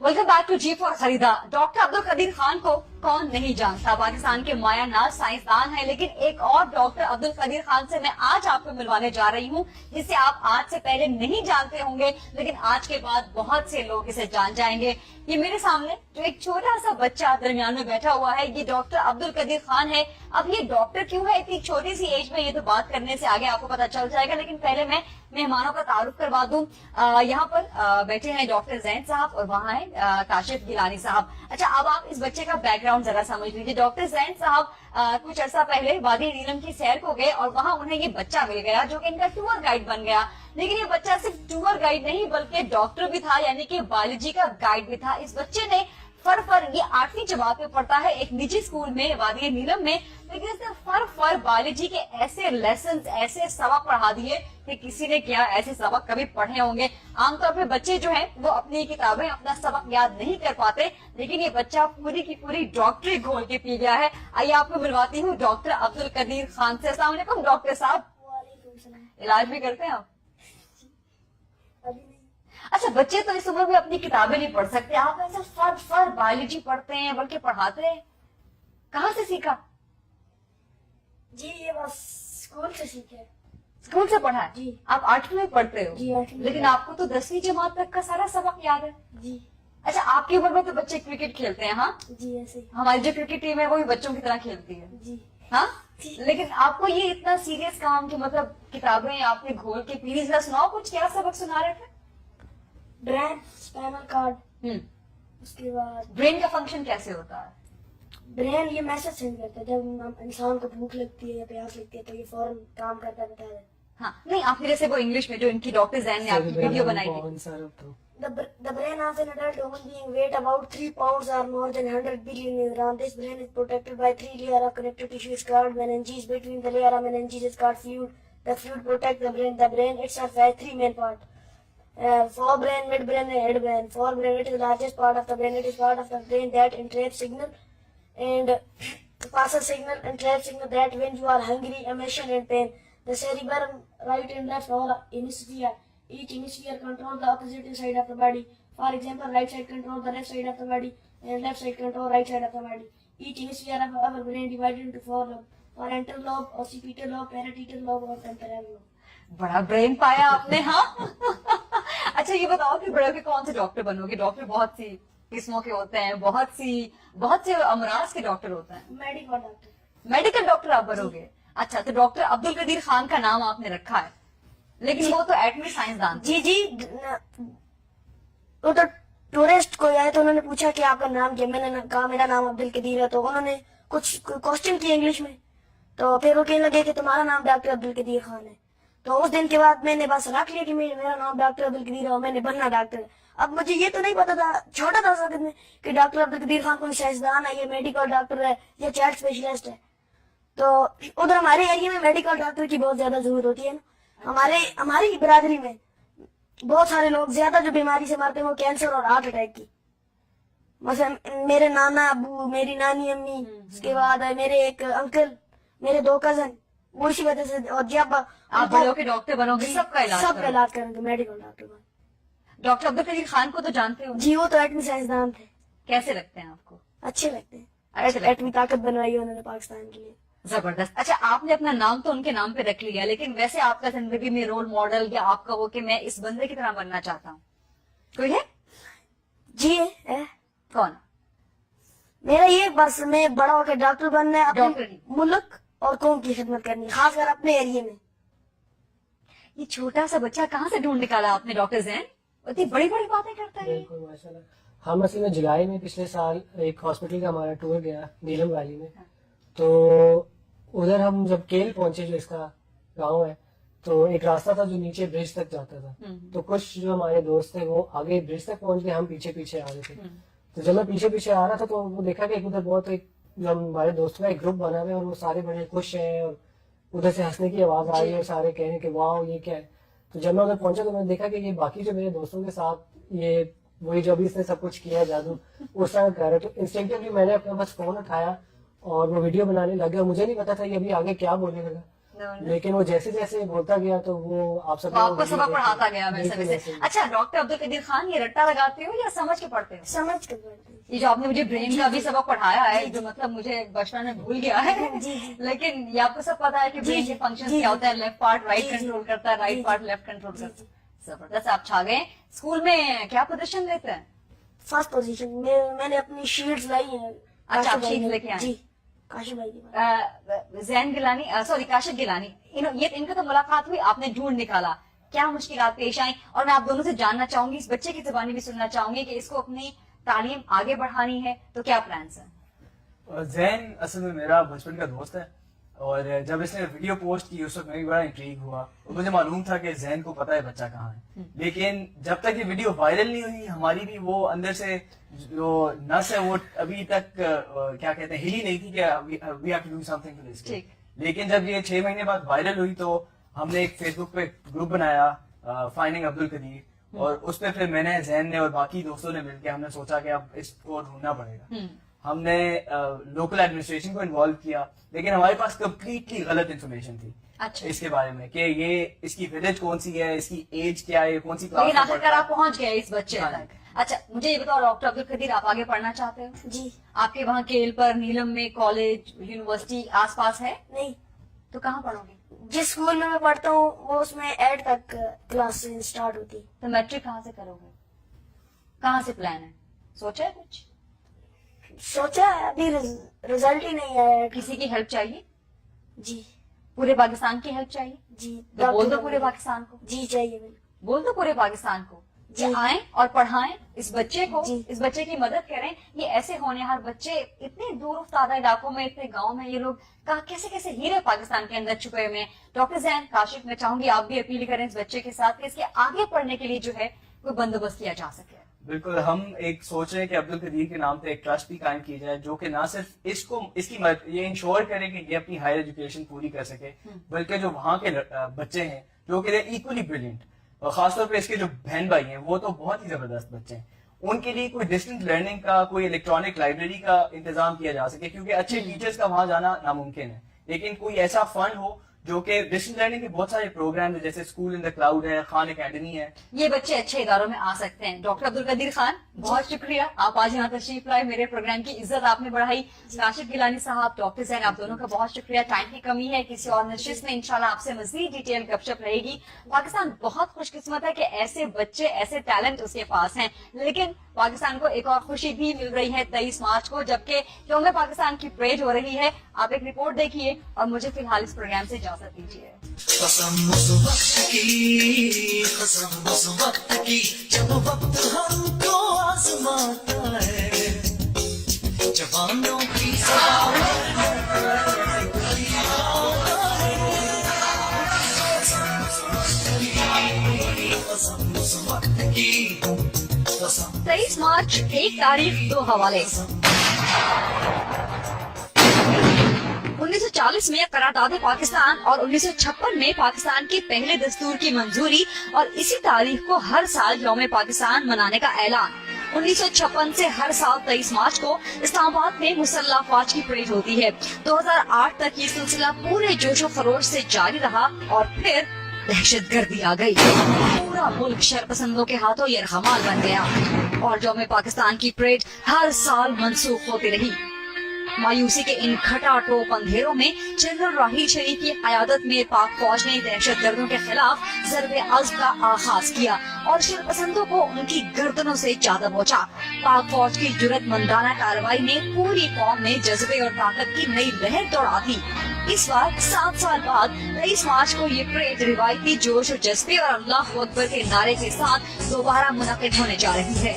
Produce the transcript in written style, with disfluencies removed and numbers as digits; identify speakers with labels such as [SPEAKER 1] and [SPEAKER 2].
[SPEAKER 1] Welcome back to G for खरीदा। Doctor Abdul Qadeer Khan को कौन नहीं जानता, पाकिस्तान के माया नाज साइंसदान है, लेकिन एक और डॉक्टर अब्दुल कदीर खान से मैं आज आपको मिलवाने जा रही हूँ, जिसे आप आज से पहले नहीं जानते होंगे, लेकिन आज के बाद बहुत से लोग इसे जान जाएंगे। ये मेरे सामने जो एक छोटा सा बच्चा दरमियान में बैठा हुआ है, ये डॉक्टर अब्दुल कदीर खान है। अब ये डॉक्टर क्यों है इतनी छोटी सी एज में, ये तो बात करने से आगे आपको पता चल जाएगा, लेकिन पहले मैं मेहमानों का तारुफ करवा दूं। यहाँ पर बैठे हैं डॉक्टर जैन साहब और वहाँ है काशिफ गिलानी साहब। अच्छा, अब आप इस बच्चे का बैकग्राउंड जरा समझ लीजिए। डॉक्टर जैन साहब कुछ अर्सा पहले वादी नीलम की सैर को गए और वहाँ उन्हें ये बच्चा मिल गया जो कि इनका टूर गाइड बन गया। लेकिन ये बच्चा सिर्फ टूर गाइड नहीं बल्कि डॉक्टर भी था, यानी कि बायोलॉजी का गाइड भी था। इस बच्चे ने फर ये 8वीं जमात में पढ़ता है एक निजी स्कूल में वादी नीलम में, लेकिन इसने फर बायोलॉजी के ऐसे लेसन, ऐसे सबक पढ़ा दिए कि किसी ने क्या ऐसे सबक कभी पढ़े होंगे। आमतौर पे बच्चे जो हैं वो अपनी किताबें, अपना सबक याद नहीं कर पाते, लेकिन ये बच्चा पूरी की पूरी डॉक्टरी घोल के पी गया है। आइए आपको मिलवाती हूँ डॉक्टर अब्दुल कदीर खान से। अस्सलाम वालेकुम डॉक्टर साहब। इलाज भी करते हैं आप? अच्छा, बच्चे तो इस उम्र में अपनी किताबें नहीं पढ़ सकते, आप ऐसे फर बायोलॉजी पढ़ते हैं बल्कि पढ़ाते हैं, कहाँ से सीखा?
[SPEAKER 2] जी ये बस स्कूल से सीखे।
[SPEAKER 1] स्कूल से पढ़ा है
[SPEAKER 2] जी।
[SPEAKER 1] आप 8वीं में पढ़ते हो?
[SPEAKER 2] जी 8वीं में।
[SPEAKER 1] लेकिन आपको तो 10वीं जमात तक का सारा सबक याद है।
[SPEAKER 2] जी।
[SPEAKER 1] अच्छा, आपकी उम्र में तो बच्चे क्रिकेट खेलते हैं? हाँ
[SPEAKER 2] जी ऐसे ही।
[SPEAKER 1] हमारी जो क्रिकेट टीम है वो भी बच्चों की तरह खेलती है।
[SPEAKER 2] जी।
[SPEAKER 1] हाँ
[SPEAKER 2] जी।
[SPEAKER 1] लेकिन आपको ये इतना सीरियस काम कि मतलब किताबें आपने घोल के पी ली, जरा सुनाओ कुछ, क्या सबक सुना रहे थे?
[SPEAKER 2] ब्रेन, स्पाइनल कार्ड, उसके बाद
[SPEAKER 1] ब्रेन का फंक्शन कैसे होता है?
[SPEAKER 2] ब्रेन ये मैसेज सेंड करता है, जब इंसान को भूख लगती है या प्यास लगती है तो ये फौरन काम करता है, बता दे।
[SPEAKER 1] हाँ नहीं, आप मेरे से वो इंग्लिश में जो इनकी डॉक्टर जैन ने आपकी वीडियो बनाई थी।
[SPEAKER 2] The brain of an adult human being weight about 3 pounds or more than 100 billion neurons. This brain is protected by 3 layers of connective tissue called meninges. Between the layer of meninges is called fluid. The fluid protects the brain. The brain itself has 3 main parts. Forebrain, midbrain and headbrain. Forebrain, it is the largest part of the brain. It is part of the brain that entraps signal and passes signal and traps signal that when you are hungry, emotion and pain. The cerebrum, right and left all hemisphere. Each hemisphere controls the opposite side of the body. For example, right side controls the left side of the body and left side controls right side of the body. Each hemisphere of our brain divided into 4 lobes: parental lobe, occipital lobe, parietal lobe और temporal lobe.
[SPEAKER 1] बड़ा brain पाया आपने। हाँ अच्छा, ये बताओ कि बड़े होके कौन से डॉक्टर बनोगे? डॉक्टर बहुत सी किस्मों के होते हैं, बहुत से अमराज के डॉक्टर होते हैं।
[SPEAKER 2] Medical doctor.
[SPEAKER 1] मेडिकल डॉक्टर आप बनोगे? अच्छा, तो डॉक्टर अब्दुल कदीर खान का नाम आपने रखा है, लेकिन वो तो एटमी साइंसदान।
[SPEAKER 2] जी जी, वो तो टूरिस्ट कोई आए तो उन्होंने पूछा कि आपका नाम क्या, मैंने कहा मेरा नाम अब्दुल कदीर है, तो उन्होंने कुछ क्वेश्चन किए इंग्लिश में, तो फिर वो कहने लगे कि तुम्हारा नाम डॉक्टर अब्दुल कदीर खान है। तो उस दिन के बाद मैंने बस रख लिया कि मेरा नाम डॉक्टर अब्दुल कदीर है और मैंने बनना डॉक्टर। अब मुझे ये तो नहीं पता था, छोटा था उस वक्त में, कि डॉक्टर अब्दुल कदीर खान कोई साइंसदान है, ये मेडिकल डॉक्टर है या चाइल्ड स्पेशलिस्ट है। तो उधर हमारे एरिया में मेडिकल डॉक्टर की बहुत ज्यादा जरूरत होती है ना। हमारी बिरादरी में बहुत सारे लोग ज्यादा जो बीमारी से मरते हैं वो कैंसर और हार्ट अटैक की। मतलब मेरे नाना अबू, मेरी नानी अम्मी, उसके बाद मेरे एक अंकल, मेरे 2 कजन, वो इसी वजह से। और जब
[SPEAKER 1] आप बड़े होके डॉक्टर बनोगे, सबका इलाज
[SPEAKER 2] करेंगे, मेडिकल डॉक्टर बन।
[SPEAKER 1] डॉक्टर अब्दुल कदीर खान को तो जानते हो?
[SPEAKER 2] जी, वो तो एटमी साइंसदान थे।
[SPEAKER 1] कैसे लगते हैं आपको?
[SPEAKER 2] अच्छे लगते हैं। एटमी ताकत बनवाई है उन्होंने पाकिस्तान के लिए।
[SPEAKER 1] जबरदस्त। अच्छा, आपने अपना नाम तो उनके नाम पे रख लिया, लेकिन वैसे आपका जिंदगी में रोल मॉडल या आपका वो कि मैं इस बंदे की तरह बनना चाहता हूँ, कोई है?
[SPEAKER 2] जी है।
[SPEAKER 1] कौन?
[SPEAKER 2] मेरा ये बस मैं बड़ा होकर डॉक्टर बनना है,
[SPEAKER 1] डॉक्टर
[SPEAKER 2] अपने मुल्क और कौम की खिदमत करनी है, खासकर अपने एरिया में।
[SPEAKER 1] ये छोटा सा बच्चा कहाँ से ढूंढ निकाला आपने डॉक्टर जैन? इतनी बड़ी बड़ी बातें करता है।
[SPEAKER 3] बिल्कुल माशाल्लाह। हम असल में जुलाई में पिछले साल एक हॉस्पिटल का हमारा टूर गया नीलम वैली में, तो उधर हम जब केल पहुंचे, जो इसका गांव है, तो एक रास्ता था जो नीचे ब्रिज तक जाता था। तो कुछ जो हमारे दोस्त थे वो आगे ब्रिज तक पहुंच गए, हम पीछे पीछे आ रहे थे। तो जब मैं पीछे पीछे आ रहा था तो वो देखा कि उधर बहुत एक जो हमारे दोस्तों का एक ग्रुप बना हुआ है और वो सारे बड़े खुश हैं और उधर से हंसने की आवाज आ रही है और सारे कह रहे हैं कि वाह ये क्या है। तो जब मैं उधर पहुंचा तो मैंने देखा कि ये बाकी जो मेरे दोस्तों के साथ ये वही जो अभी इसने सब कुछ किया जादू उस तरह कर रहे। तो इंस्टिंक्टिवली मैंने अपना बस फोन उठाया और वो वीडियो बनाने लग गया। मुझे नहीं पता था ये अभी आगे क्या बोलने लगा। लेकिन वो जैसे जैसे बोलता गया तो वो आप सब
[SPEAKER 1] तो आपको सबक पढ़ाता गया वैसे
[SPEAKER 3] बिल्कुल
[SPEAKER 1] वैसे। अच्छा डॉक्टर अब्दुल कदीर खान, ये रट्टा लगाते हो या समझ के पढ़ते हो?
[SPEAKER 2] समझ कर पढ़ते हैं।
[SPEAKER 1] ये जो आपने मुझे ब्रेन का भी सबक पढ़ाया है, जो मतलब मुझे बचपन में भूल गया है,
[SPEAKER 2] जी, जी।
[SPEAKER 1] लेकिन ये आपको सब पता है कि ब्रेन के फंक्शन
[SPEAKER 2] जी,
[SPEAKER 1] क्या होता है, लेफ्ट पार्ट राइट
[SPEAKER 2] जी, जी।
[SPEAKER 1] कंट्रोल करता है, राइट
[SPEAKER 2] जी,
[SPEAKER 1] पार्ट
[SPEAKER 2] जी।
[SPEAKER 1] लेफ्ट कंट्रोल
[SPEAKER 2] जी,
[SPEAKER 1] करता है। जबरदस्त, आप छा गए। स्कूल में क्या प्रदर्शन देते हैं?
[SPEAKER 2] फर्स्ट पोजीशन मैंने अपनी शीट्स लाई हैं।
[SPEAKER 1] अच्छा, आप
[SPEAKER 2] काशिफ भाई
[SPEAKER 1] शीट्स
[SPEAKER 2] ने-
[SPEAKER 1] लेके आए?
[SPEAKER 2] जी, काशिफ भाई के पास।
[SPEAKER 1] जैन गिलानी, सॉरी काशिफ गिलानी, इनका तो मुलाकात हुई, आपने ढूंढ निकाला, क्या मुश्किलात पेश आई? और मैं आप दोनों से जानना चाहूंगी, इस बच्चे की जुबानी भी सुनना चाहूंगी कि इसको अपनी तालीम आगे बढ़ानी है तो क्या प्लान्स हैं?
[SPEAKER 4] जैन असल में मेरा बचपन का दोस्त है, और जब इसने वीडियो पोस्ट की उस वक्त मैं भी बड़ा इंट्रीग हुआ, और मुझे मालूम था कि जैन को पता है बच्चा कहाँ है, लेकिन जब तक ये वीडियो वायरल नहीं हुई हमारी भी वो अंदर से जो नस है वो अभी तक क्या कहते हैं हिली नहीं थी कि we have to do something to this.
[SPEAKER 1] ठीक।
[SPEAKER 4] लेकिन जब ये 6 महीने बाद वायरल हुई तो हमने एक फेसबुक पे ग्रुप बनाया फाइंडिंग अब्दुल कदीर, और उस पे फिर मैंने, जैन ने और बाकी दोस्तों ने मिलकर हमने सोचा कि अब इसको ढूंढना पड़ेगा। हमने लोकल एडमिनिस्ट्रेशन को इन्वॉल्व किया, लेकिन हमारे पास कम्प्लीटली गलत इन्फॉर्मेशन थी
[SPEAKER 1] अच्छा।
[SPEAKER 4] इसके बारे में कि ये इसकी विलेज कौन सी है, इसकी एज क्या है, कौन सी क्लास
[SPEAKER 1] लेकिन
[SPEAKER 4] में
[SPEAKER 1] आखिरकार
[SPEAKER 4] पढ़ता
[SPEAKER 1] आप पहुंच गए इस बच्चे
[SPEAKER 4] हाँ।
[SPEAKER 1] तक। अच्छा मुझे ये बताओ डॉक्टर अब्दुल कदीर, आप आगे पढ़ना चाहते हो?
[SPEAKER 2] जी,
[SPEAKER 1] आपके वहाँ केल पर, नीलम में कॉलेज यूनिवर्सिटी आसपास है?
[SPEAKER 2] नहीं,
[SPEAKER 1] तो कहाँ पढ़ोगे?
[SPEAKER 2] जिस स्कूल में मैं पढ़ता हूँ वो उसमें 8 तक क्लास स्टार्ट होती है।
[SPEAKER 1] तो मैट्रिक कहाँ से करोगे? कहाँ से प्लान है, सोचा है कुछ?
[SPEAKER 2] सोचा है, अभी रिजल्ट ही नहीं आया है।
[SPEAKER 1] किसी की हेल्प चाहिए?
[SPEAKER 2] जी,
[SPEAKER 1] पूरे पाकिस्तान की हेल्प चाहिए?
[SPEAKER 2] जी।
[SPEAKER 1] तो बोल दो पूरे पाकिस्तान को,
[SPEAKER 2] जी चाहिए बिल्कुल।
[SPEAKER 1] बोल दो पूरे पाकिस्तान को
[SPEAKER 2] जी।
[SPEAKER 1] कि आए और पढ़ाएं इस बच्चे को,
[SPEAKER 2] जी।
[SPEAKER 1] इस बच्चे की मदद करें। ये ऐसे होनहार बच्चे इतने दूर उफ्तादा इलाकों में, इतने गांव में, ये लोग कहा कैसे कैसे हीरे पाकिस्तान के अंदर छुपे हुए हैं। डॉक्टर जैन, काशिफ, मैं चाहूंगी आप भी अपील करें इस बच्चे के साथ कि इसके आगे पढ़ने के लिए जो है कोई बंदोबस्त किया जा सके।
[SPEAKER 4] बिल्कुल, हम एक सोच रहे हैं कि अब्दुल कदीर के नाम पे एक ट्रस्ट भी कायम की जाए जो कि ना सिर्फ इसकी मदद ये इंश्योर करे कि ये अपनी हायर एजुकेशन पूरी कर सके, बल्कि जो वहाँ के बच्चे हैं जो कि इक्वली ब्रिलियंट, और खासतौर पे इसके जो बहन भाई हैं वो तो बहुत ही जबरदस्त बच्चे हैं, उनके लिए कोई डिस्टेंस लर्निंग का, कोई इलेक्ट्रॉनिक लाइब्रेरी का इंतजाम किया जा सके, क्योंकि अच्छे टीचर्स का वहाँ जाना नामुमकिन है। लेकिन कोई ऐसा फंड हो जो कि डिस्टेंस लर्निंग के बहुत सारे प्रोग्राम है, जैसे स्कूल इन द क्लाउड है, खान एकेडमी है,
[SPEAKER 1] ये बच्चे अच्छे इदारों में आ सकते हैं। डॉक्टर अब्दुल कदीर खान, बहुत शुक्रिया, आप आज यहाँ तशरीफ लाए, मेरे प्रोग्राम की इज्जत आपने बढ़ाई। काशिफ गिलानी साहब, डॉक्टर जैन, आप दोनों का बहुत शुक्रिया। टाइम की कमी है, किसी और नशिस्त में इंशाल्लाह आपसे मजीद डिटेल गपशप रहेगी। पाकिस्तान बहुत खुशकिस्मत है कि ऐसे बच्चे, ऐसे टैलेंट उसके पास हैं। लेकिन पाकिस्तान को एक और खुशी भी मिल रही है 23 मार्च को, जबकि यौम पाकिस्तान की परेड हो रही है। आप एक रिपोर्ट देखिए और मुझे फिलहाल इस प्रोग्राम से इजाजत दीजिए।
[SPEAKER 5] कसम उस वक्त की, कसम उस वक्त की जब वक्त हमको आजमाता है, जवानों की कसम उस वक्त की, कसम
[SPEAKER 1] 23 मार्च, एक तारीख, 2 हवाले। 1940 में करारदाद पाकिस्तान और 1956 में पाकिस्तान के पहले दस्तूर की मंजूरी और इसी तारीख को हर साल यौम पाकिस्तान मनाने का ऐलान। 1956 से हर साल 23 मार्च को इस्लामाबाद में मुसल्लह अफवाज की परेड होती है। 2008 तक ये सिलसिला पूरे जोशो खरोश से जारी रहा और फिर दहशतगर्दी आ गई। पूरा मुल्क शरपसंदों के हाथों यरगमाल बन गया और यौम पाकिस्तान की परेड हर साल मंसूख होती रही। मायूसी के इन खटाटोप अंधेरों में जनरल राहील शरीफ की क़यादत में पाक फौज ने दहशतगर्दों के खिलाफ ज़र्ब-ए-अज़्म का आगाज किया और शरपसंदों को उनकी गर्दनों से ज्यादा पहुंचा। पाक फौज की जुर्रतमंदाना कार्रवाई ने पूरी कौम में जज्बे और ताकत की नई लहर दौड़ा दी। इस बार 7 साल बाद 23 मार्च को ये परेड रिवायती जोश और जज्बे और अल्लाह अकबर के नारे के साथ दोबारा मुनक़िद होने जा रही है।